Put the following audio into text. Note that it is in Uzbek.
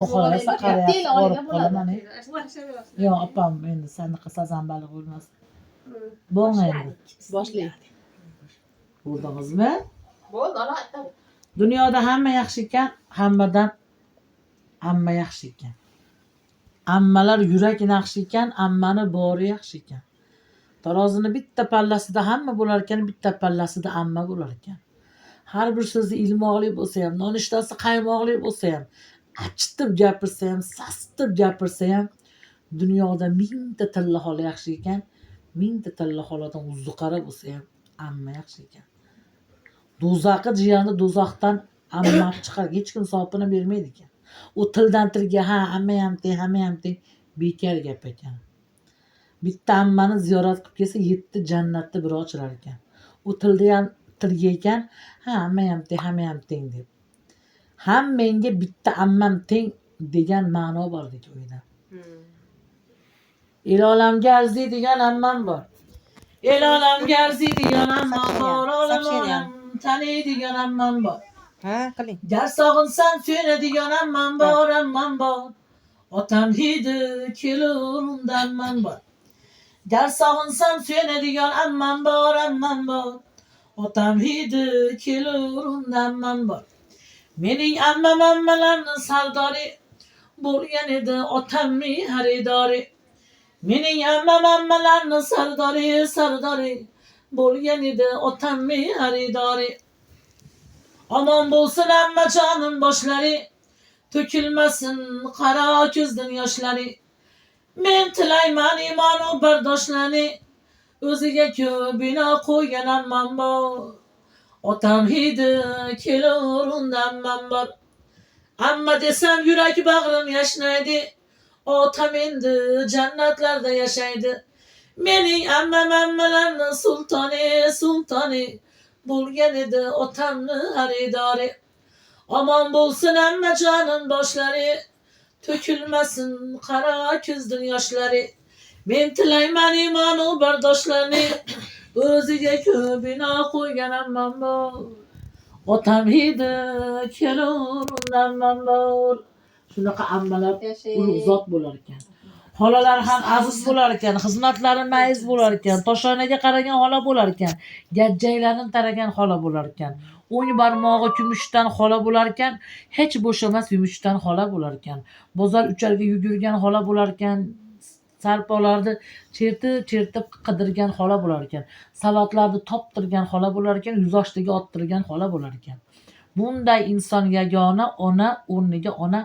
Xohlasa qarayapti, Teli borib olgan qolaman. bo'ladi. Yo'q, opam endi sanaqa sazan baliq bo'lmas. Bo'ng endi. Boshlaylik. Ko'rdingizmi? Bo'ldi, ana aytdim. Dunyoda hamma yaxshi ekan, hammadan amma yaxshi ekan. Ammalar yurak yaxshi ekan, ammani bori yaxshi ekan. Tarozini bitta pallasida hamma bo'lar ekan, bitta pallasida amma bo'lar ekan. Har bir so'zi ilmoqli bo'lsa ham, nonushtasi qaymoqli bo'lsa ham, achitib gapirsa ham, sasitib gapirsa ham, dunyoda mingta tilla xola yaxshi ekan, mingta tilla xoladan uzuqara bo'lsa ham, amma yaxshi ekan. Do'zaxi jiyani do'zaxdan amma chiqar, hech kim sopini bermaydi ekan. U tildan tilga ha amma ham teng, hamma ham teng, bekor gap ekan. Bitta ammani ziyorat qilib kelsa 7 jannatni bir ochilar ekan. U tildan tilga ekan, ha hamma ham teng, hamma ham teng deb. Ham menga bitta ammam teng degan ma'no bor deydi o'yda. El olamga arziydigan ammam bor. El olamga arziydigan ammam bor. Olam taniydigan ammam bor. Ha, qiling. Gar sog'insam suyunadigan ammam bor, ammam bor. Otam hidi kelur undan ammam bor. Gar sog'insam suyunadigan ammam bor, ammam bor. Otam hidi kelur undan ammam bor. Mening ammam ammalarni sardori bo'lgan edi otammi xaridori. Mening ammam ammalarni sardori bo'lgan edi otammi xaridori. Omon bo'lsin ammajonim boshlari, to'kilmasin qaro ko'zdan yoshlari. Men tilayman imonu bardoshlarni, o'ziga ko'p bino qo'ygan ammam bor. Otam hidi kelur undan ammam bor. Amma desam yurak bag'rim yashnaydi, otam endi jannatlarda yashaydi. Mening ammam ammalarni sultoni bo'lgan edi otamni xaridori. Omon bo'lsin ammajonim boshlari, to'kilmasin qaro ko'zdan yoshlari. Men tilayman imonu bardoshlarni, o'ziga ko'p bino qo'ygan ammam bor. Otam hidi kelur undan ammam bor. Shunaqa ammalar ulug' zot bo'lar ekan. Xolalar ham aziz bo'lar ekan, xizmatlari mayiz bo'lar ekan, toshonaga qaragan xola bo'lar ekan, gajjaylarni taragan xola bo'lar ekan, o'ng barmog'i kumushdan xola bo'lar ekan, hech bo'shamas yumushdan xola bo'lar ekan. Bozor ucharga yugurgan xola bo'lar ekan, sarpolarni chertib qidirgan xola bo'lar ekan, savatlarni toptirgan xola bo'lar ekan, yuzoshtiga ottirgan xola bo'lar ekan. Bunday inson yagona ona o'rniga ona